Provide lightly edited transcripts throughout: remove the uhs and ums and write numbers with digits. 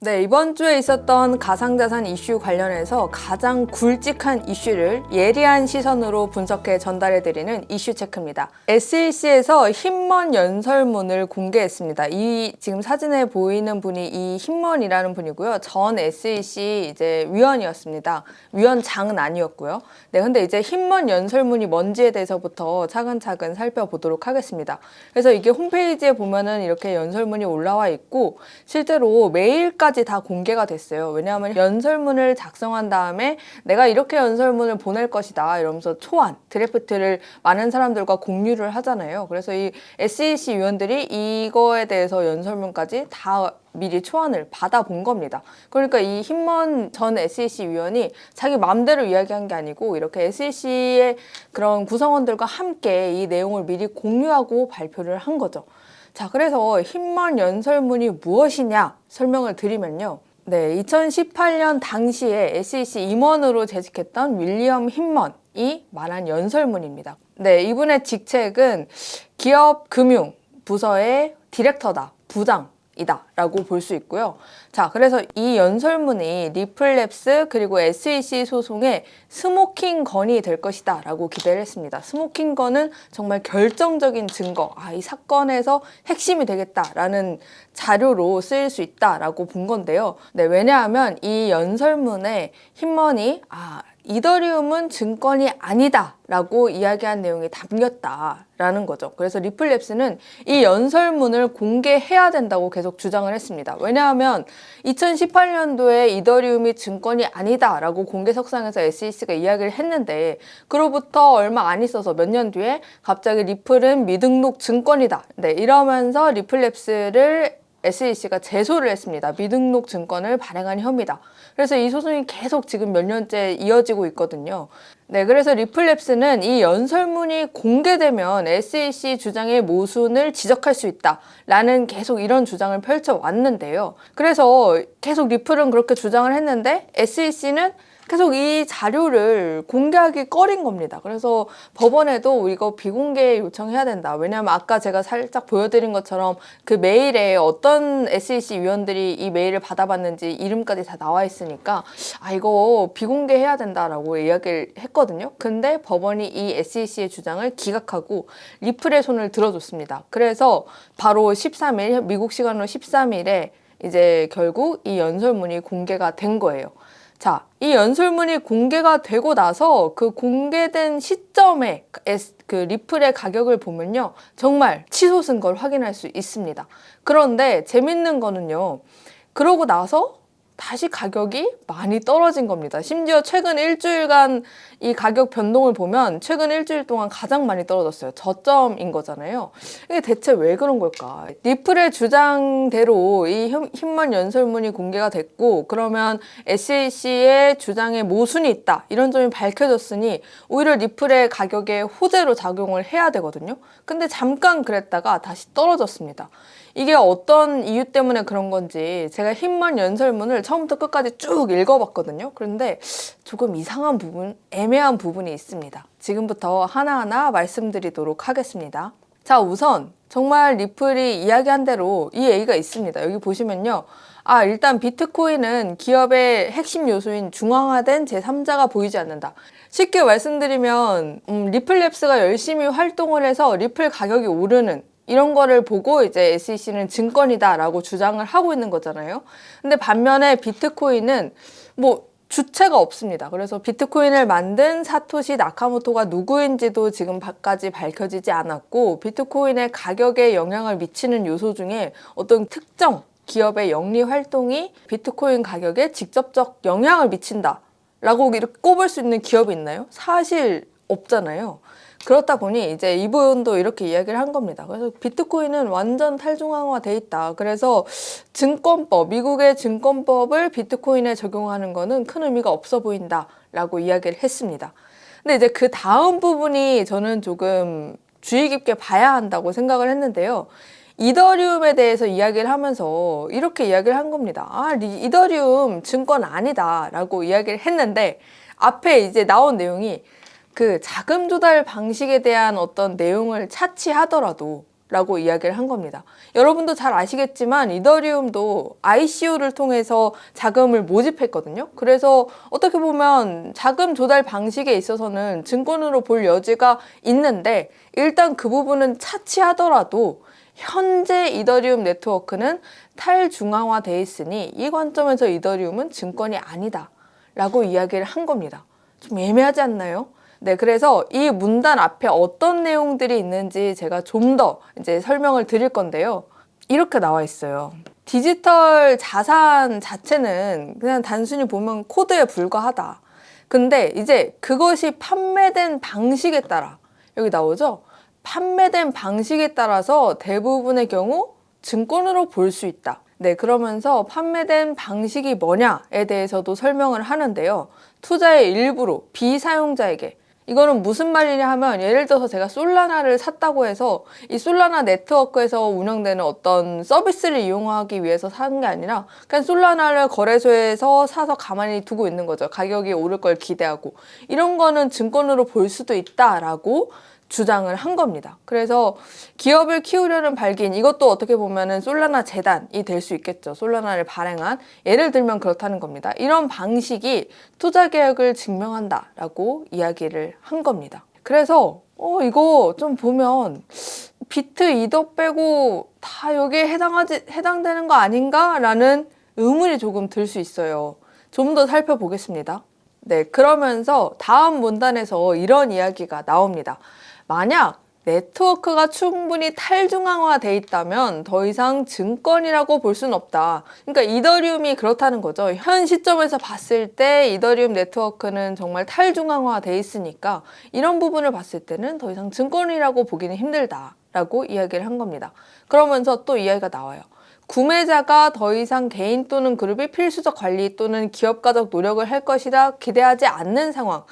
네, 이번 주에 있었던 가상자산 이슈 관련해서 가장 굵직한 이슈를 예리한 시선으로 분석해 전달해드리는 이슈 체크입니다. SEC에서 힘먼 연설문을 공개했습니다. 이 지금 사진에 보이는 분이 이 힘먼이라는 분이고요. 전 SEC 이제 위원이었습니다. 위원장은 아니었고요. 네, 근데 이제 힘먼 연설문이 뭔지에 대해서부터 차근차근 살펴보도록 하겠습니다. 그래서 이게 홈페이지에 보면은 이렇게 연설문이 올라와 있고 실제로 메일까지 다 공개가 됐어요. 왜냐하면 연설문을 작성한 다음에 내가 이렇게 연설문을 보낼 것이다 이러면서 초안, 드래프트를 많은 사람들과 공유를 하잖아요. 그래서 이 SEC 위원들이 이거에 대해서 연설문까지 다 미리 초안을 받아본 겁니다. 그러니까 이 힘먼 전 SEC 위원이 자기 마음대로 이야기한 게 아니고 이렇게 SEC의 그런 구성원들과 함께 이 내용을 미리 공유하고 발표를 한 거죠. 자, 그래서 힘먼 연설문이 무엇이냐 설명을 드리면요. 네, 2018년 당시에 SEC 임원으로 재직했던 윌리엄 힘먼이 말한 연설문입니다. 네, 이분의 직책은 기업 금융 부서의 디렉터다, 부장. 이다 라고 볼 수 있고요. 자, 그래서 이 연설문이 리플랩스 그리고 SEC 소송의 스모킹 건이 될 것이다 라고 기대를 했습니다. 스모킹 건은 정말 결정적인 증거, 이 사건에서 핵심이 되겠다라는 자료로 쓰일 수 있다라고 본 건데요. 네, 왜냐하면 이 연설문에 힘먼이 이더리움은 증권이 아니다 라고 이야기한 내용이 담겼다라는 거죠. 그래서 리플랩스는 이 연설문을 공개해야 된다고 계속 주장을 했습니다. 왜냐하면 2018년도에 이더리움이 증권이 아니다 라고 공개석상에서 SEC가 이야기를 했는데 그로부터 얼마 안 있어서 몇 년 뒤에 갑자기 리플은 미등록 증권이다. 네, 이러면서 리플랩스를 SEC가 제소를 했습니다. 미등록 증권을 발행한 혐의다. 그래서 이 소송이 계속 지금 몇 년째 이어지고 있거든요. 네, 그래서 리플랩스는 이 연설문이 공개되면 SEC 주장의 모순을 지적할 수 있다라는 계속 이런 주장을 펼쳐왔는데요. 그래서 계속 리플은 그렇게 주장을 했는데 SEC는 계속 이 자료를 공개하기 꺼린 겁니다. 그래서 법원에도 이거 비공개 요청해야 된다. 왜냐하면 아까 제가 살짝 보여드린 것처럼 그 메일에 어떤 SEC 위원들이 이 메일을 받아봤는지 이름까지 다 나와 있으니까 이거 비공개해야 된다라고 이야기를 했거든요. 근데 법원이 이 SEC의 주장을 기각하고 리플의 손을 들어줬습니다. 그래서 바로 13일, 미국 시간으로 13일에 이제 결국 이 연설문이 공개가 된 거예요. 자, 이 연설문이 공개가 되고 나서 그 공개된 시점에 그 리플의 가격을 보면요. 정말 치솟은 걸 확인할 수 있습니다. 그런데 재밌는 거는요. 그러고 나서 다시 가격이 많이 떨어진 겁니다. 심지어 최근 일주일간 이 가격 변동을 보면 최근 일주일 동안 가장 많이 떨어졌어요. 저점인 거잖아요. 이게 대체 왜 그런 걸까? 리플의 주장대로 이 힘먼 연설문이 공개가 됐고 그러면 SEC의 주장에 모순이 있다. 이런 점이 밝혀졌으니 오히려 리플의 가격에 호재로 작용을 해야 되거든요. 근데 잠깐 그랬다가 다시 떨어졌습니다. 이게 어떤 이유 때문에 그런 건지 제가 힘먼 연설문을 처음부터 끝까지 쭉 읽어봤거든요. 그런데 조금 이상한 부분, 애매한 부분이 있습니다. 지금부터 하나하나 말씀드리도록 하겠습니다. 자, 우선 정말 리플이 이야기한 대로 이 A가 있습니다. 여기 보시면요. 일단 비트코인은 기업의 핵심 요소인 중앙화된 제3자가 보이지 않는다. 쉽게 말씀드리면 리플랩스가 열심히 활동을 해서 리플 가격이 오르는 이런 거를 보고 이제 SEC는 증권이다 라고 주장을 하고 있는 거잖아요. 근데 반면에 비트코인은 주체가 없습니다. 그래서 비트코인을 만든 사토시 나카모토가 누구인지도 지금까지 밝혀지지 않았고 비트코인의 가격에 영향을 미치는 요소 중에 어떤 특정 기업의 영리 활동이 비트코인 가격에 직접적 영향을 미친다 라고 이렇게 꼽을 수 있는 기업이 있나요? 사실 없잖아요. 그렇다 보니 이제 이분도 이렇게 이야기를 한 겁니다. 그래서 비트코인은 완전 탈중앙화돼 있다. 그래서 증권법, 미국의 증권법을 비트코인에 적용하는 거는 큰 의미가 없어 보인다 라고 이야기를 했습니다. 근데 이제 그 다음 부분이 저는 조금 주의 깊게 봐야 한다고 생각을 했는데요. 이더리움에 대해서 이야기를 하면서 이렇게 이야기를 한 겁니다. 이더리움 증권 아니다 라고 이야기를 했는데 앞에 이제 나온 내용이 그 자금 조달 방식에 대한 어떤 내용을 차치하더라도 라고 이야기를 한 겁니다. 여러분도 잘 아시겠지만 이더리움도 ICO를 통해서 자금을 모집했거든요. 그래서 어떻게 보면 자금 조달 방식에 있어서는 증권으로 볼 여지가 있는데 일단 그 부분은 차치하더라도 현재 이더리움 네트워크는 탈중앙화돼 있으니 이 관점에서 이더리움은 증권이 아니다 라고 이야기를 한 겁니다. 좀 애매하지 않나요? 네, 그래서 이 문단 앞에 어떤 내용들이 있는지 제가 좀 더 이제 설명을 드릴 건데요. 이렇게 나와 있어요. 디지털 자산 자체는 그냥 단순히 보면 코드에 불과하다. 근데 이제 그것이 판매된 방식에 따라, 여기 나오죠? 판매된 방식에 따라서 대부분의 경우 증권으로 볼 수 있다. 네, 그러면서 판매된 방식이 뭐냐에 대해서도 설명을 하는데요. 투자의 일부로 비사용자에게, 이거는 무슨 말이냐 하면 예를 들어서 제가 솔라나를 샀다고 해서 이 솔라나 네트워크에서 운영되는 어떤 서비스를 이용하기 위해서 사는 게 아니라 그냥 솔라나를 거래소에서 사서 가만히 두고 있는 거죠. 가격이 오를 걸 기대하고. 이런 거는 증권으로 볼 수도 있다라고 주장을 한 겁니다. 그래서 기업을 키우려는 발기인, 이것도 어떻게 보면은 솔라나 재단이 될 수 있겠죠. 솔라나를 발행한, 예를 들면 그렇다는 겁니다. 이런 방식이 투자 계획을 증명한다라고 이야기를 한 겁니다. 그래서 이거 좀 보면 비트 이더 빼고 다 여기에 해당되는 거 아닌가라는 의문이 조금 들 수 있어요. 좀 더 살펴보겠습니다. 네, 그러면서 다음 문단에서 이런 이야기가 나옵니다. 만약 네트워크가 충분히 탈중앙화돼 있다면 더 이상 증권이라고 볼 수는 없다. 그러니까 이더리움이 그렇다는 거죠. 현 시점에서 봤을 때 이더리움 네트워크는 정말 탈중앙화돼 있으니까 이런 부분을 봤을 때는 더 이상 증권이라고 보기는 힘들다라고 이야기를 한 겁니다. 그러면서 또 이야기가 나와요. 구매자가 더 이상 개인 또는 그룹이 필수적 관리 또는 기업가적 노력을 할 것이라 기대하지 않는 상황.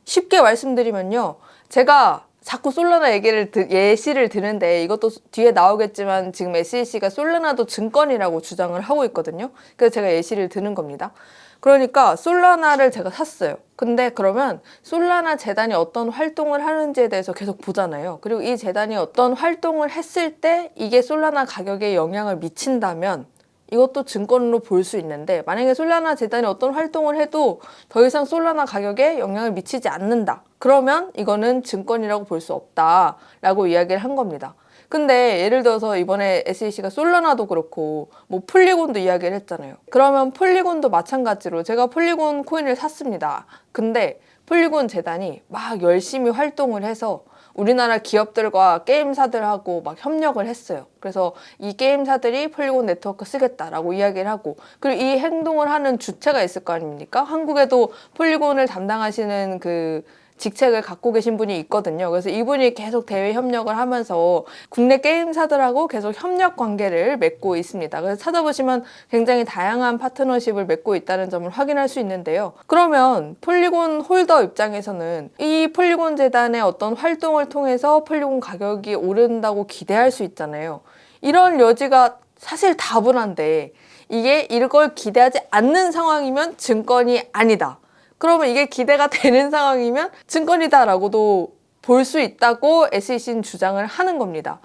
쉽게 말씀드리면요. 제가 자꾸 솔라나 예시를 드는데 이것도 뒤에 나오겠지만 지금 SEC가 솔라나도 증권이라고 주장을 하고 있거든요. 그래서 제가 예시를 드는 겁니다. 그러니까 솔라나를 제가 샀어요. 근데 그러면 솔라나 재단이 어떤 활동을 하는지에 대해서 계속 보잖아요. 그리고 이 재단이 어떤 활동을 했을 때 이게 솔라나 가격에 영향을 미친다면 이것도 증권으로 볼 수 있는데, 만약에 솔라나 재단이 어떤 활동을 해도 더 이상 솔라나 가격에 영향을 미치지 않는다. 그러면 이거는 증권이라고 볼 수 없다라고 이야기를 한 겁니다. 근데 예를 들어서 이번에 SEC가 솔라나도 그렇고 뭐 폴리곤도 이야기를 했잖아요. 그러면 폴리곤도 마찬가지로 제가 폴리곤 코인을 샀습니다. 근데 폴리곤 재단이 막 열심히 활동을 해서 우리나라 기업들과 게임사들하고 막 협력을 했어요. 그래서 이 게임사들이 폴리곤 네트워크 쓰겠다라고 이야기를 하고, 그리고 이 행동을 하는 주체가 있을 거 아닙니까? 한국에도 폴리곤을 담당하시는 그 직책을 갖고 계신 분이 있거든요. 그래서 이분이 계속 대외 협력을 하면서 국내 게임사들하고 계속 협력 관계를 맺고 있습니다. 그래서 찾아보시면 굉장히 다양한 파트너십을 맺고 있다는 점을 확인할 수 있는데요. 그러면 폴리곤 홀더 입장에서는 이 폴리곤 재단의 어떤 활동을 통해서 폴리곤 가격이 오른다고 기대할 수 있잖아요. 이런 여지가 사실 다분한데 이게 이걸 기대하지 않는 상황이면 증권이 아니다. 그러면 이게 기대가 되는 상황이면 증권이다라고도 볼 수 있다고 SEC는 주장을 하는 겁니다.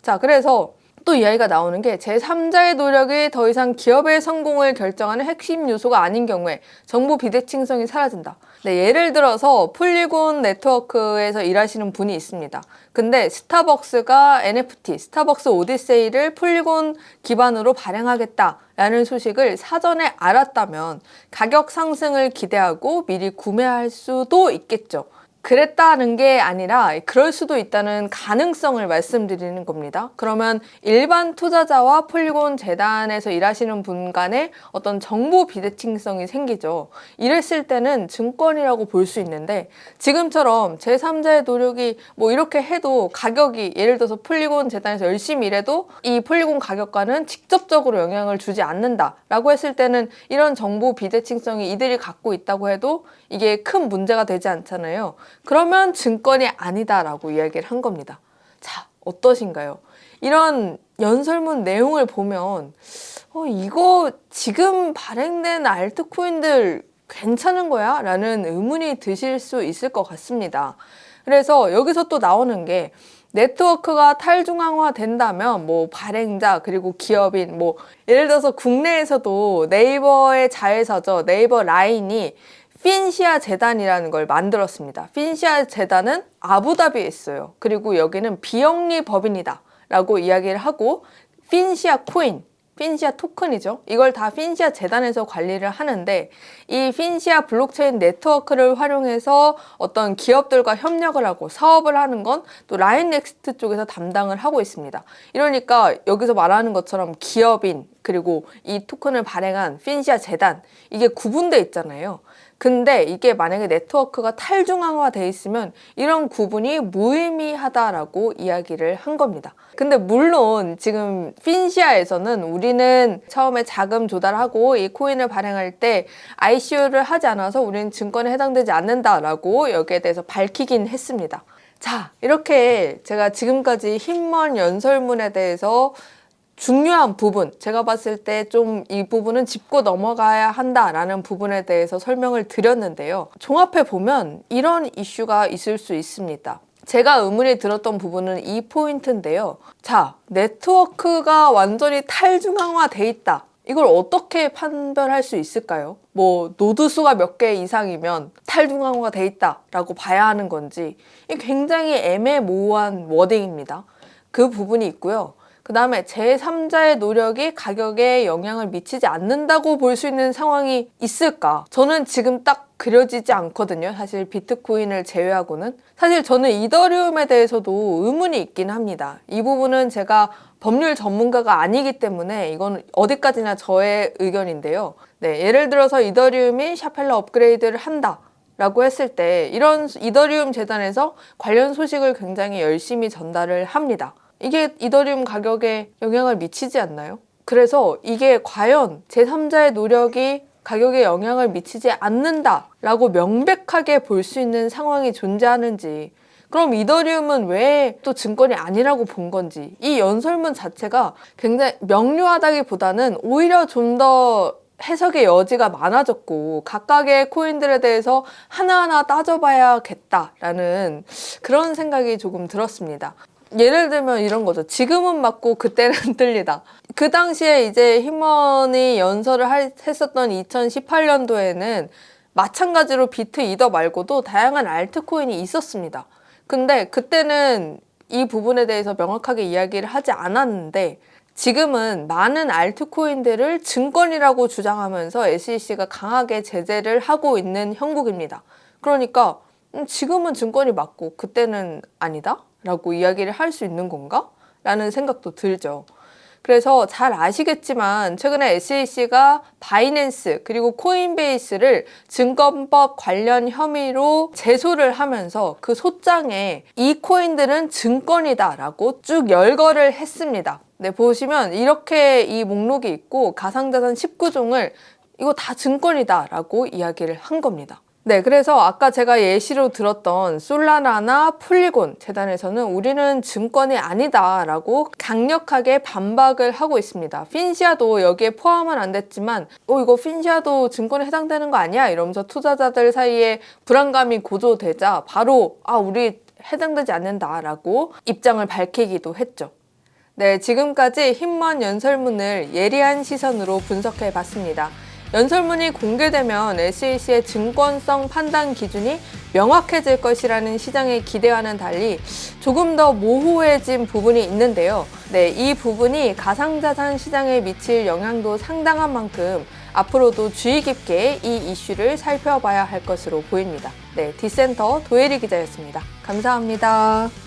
자, 그래서 또 이야기가 나오는 게 제3자의 노력이 더 이상 기업의 성공을 결정하는 핵심 요소가 아닌 경우에 정보 비대칭성이 사라진다. 네, 예를 들어서 폴리곤 네트워크에서 일하시는 분이 있습니다. 근데 스타벅스가 NFT, 스타벅스 오디세이를 폴리곤 기반으로 발행하겠다라는 소식을 사전에 알았다면 가격 상승을 기대하고 미리 구매할 수도 있겠죠. 그랬다는 게 아니라 그럴 수도 있다는 가능성을 말씀드리는 겁니다. 그러면 일반 투자자와 폴리곤 재단에서 일하시는 분 간에 어떤 정보 비대칭성이 생기죠. 이랬을 때는 증권이라고 볼 수 있는데, 지금처럼 제3자의 노력이 뭐 이렇게 해도 가격이, 예를 들어서 폴리곤 재단에서 열심히 일해도 이 폴리곤 가격과는 직접적으로 영향을 주지 않는다라고 했을 때는 이런 정보 비대칭성이 이들이 갖고 있다고 해도 이게 큰 문제가 되지 않잖아요. 그러면 증권이 아니다라고 이야기를 한 겁니다. 자, 어떠신가요? 이런 연설문 내용을 보면 이거 지금 발행된 알트코인들 괜찮은 거야? 라는 의문이 드실 수 있을 것 같습니다. 그래서 여기서 또 나오는 게 네트워크가 탈중앙화 된다면 뭐 발행자 그리고 기업인 뭐 예를 들어서 국내에서도 네이버의 자회사죠. 네이버 라인이 핀시아 재단이라는 걸 만들었습니다. 핀시아 재단은 아부다비에 있어요. 그리고 여기는 비영리 법인이다 라고 이야기를 하고 핀시아 코인, 핀시아 토큰이죠. 이걸 다 핀시아 재단에서 관리를 하는데 이 핀시아 블록체인 네트워크를 활용해서 어떤 기업들과 협력을 하고 사업을 하는 건 또 라인넥스트 쪽에서 담당을 하고 있습니다. 이러니까 여기서 말하는 것처럼 기업인 그리고 이 토큰을 발행한 핀시아 재단 이게 구분돼 있잖아요. 근데 이게 만약에 네트워크가 탈중앙화돼 있으면 이런 구분이 무의미하다라고 이야기를 한 겁니다. 근데 물론 지금 핀시아에서는 우리는 처음에 자금 조달하고 이 코인을 발행할 때 ICO를 하지 않아서 우리는 증권에 해당되지 않는다라고 여기에 대해서 밝히긴 했습니다. 자, 이렇게 제가 지금까지 힘먼 연설문에 대해서 중요한 부분, 제가 봤을 때 좀 이 부분은 짚고 넘어가야 한다라는 부분에 대해서 설명을 드렸는데요. 종합해 보면 이런 이슈가 있을 수 있습니다. 제가 의문이 들었던 부분은 이 포인트인데요. 자, 네트워크가 완전히 탈중앙화돼 있다. 이걸 어떻게 판별할 수 있을까요? 뭐 노드 수가 몇 개 이상이면 탈중앙화가 돼 있다라고 봐야 하는 건지 이 굉장히 애매모호한 워딩입니다. 그 부분이 있고요. 그 다음에 제3자의 노력이 가격에 영향을 미치지 않는다고 볼 수 있는 상황이 있을까? 저는 지금 딱 그려지지 않거든요. 사실 비트코인을 제외하고는. 사실 저는 이더리움에 대해서도 의문이 있긴 합니다. 이 부분은 제가 법률 전문가가 아니기 때문에 이건 어디까지나 저의 의견인데요. 네, 예를 들어서 이더리움이 샤펠러 업그레이드를 한다. 라고 했을 때 이런 이더리움 재단에서 관련 소식을 굉장히 열심히 전달을 합니다. 이게 이더리움 가격에 영향을 미치지 않나요? 그래서 이게 과연 제3자의 노력이 가격에 영향을 미치지 않는다라고 명백하게 볼 수 있는 상황이 존재하는지, 그럼 이더리움은 왜 또 증권이 아니라고 본 건지, 이 연설문 자체가 굉장히 명료하다기보다는 오히려 좀 더 해석의 여지가 많아졌고 각각의 코인들에 대해서 하나하나 따져봐야겠다라는 그런 생각이 조금 들었습니다. 예를 들면 이런 거죠. 지금은 맞고 그때는 틀리다. 그 당시에 이제 힘먼이 연설을 했었던 2018년도에는 마찬가지로 비트 이더 말고도 다양한 알트코인이 있었습니다. 근데 그때는 이 부분에 대해서 명확하게 이야기를 하지 않았는데 지금은 많은 알트코인들을 증권이라고 주장하면서 SEC가 강하게 제재를 하고 있는 형국입니다. 그러니까 지금은 증권이 맞고 그때는 아니다? 라고 이야기를 할 수 있는 건가? 라는 생각도 들죠. 그래서 잘 아시겠지만 최근에 SEC가 바이낸스 그리고 코인베이스를 증권법 관련 혐의로 제소를 하면서 그 소장에 이 코인들은 증권이다 라고 쭉 열거를 했습니다. 네, 보시면 이렇게 이 목록이 있고 가상자산 19종을 이거 다 증권이다 라고 이야기를 한 겁니다. 네, 그래서 아까 제가 예시로 들었던 솔라나나 폴리곤 재단에서는 우리는 증권이 아니다 라고 강력하게 반박을 하고 있습니다. 핀시아도 여기에 포함은 안 됐지만 이거 핀시아도 증권에 해당되는 거 아니야? 이러면서 투자자들 사이에 불안감이 고조되자 바로 우리 해당되지 않는다 라고 입장을 밝히기도 했죠. 네, 지금까지 힘먼 연설문을 예리한 시선으로 분석해 봤습니다. 연설문이 공개되면 SEC의 증권성 판단 기준이 명확해질 것이라는 시장의 기대와는 달리 조금 더 모호해진 부분이 있는데요. 네, 이 부분이 가상자산 시장에 미칠 영향도 상당한 만큼 앞으로도 주의 깊게 이 이슈를 살펴봐야 할 것으로 보입니다. 네, 디센터 도예리 기자였습니다. 감사합니다.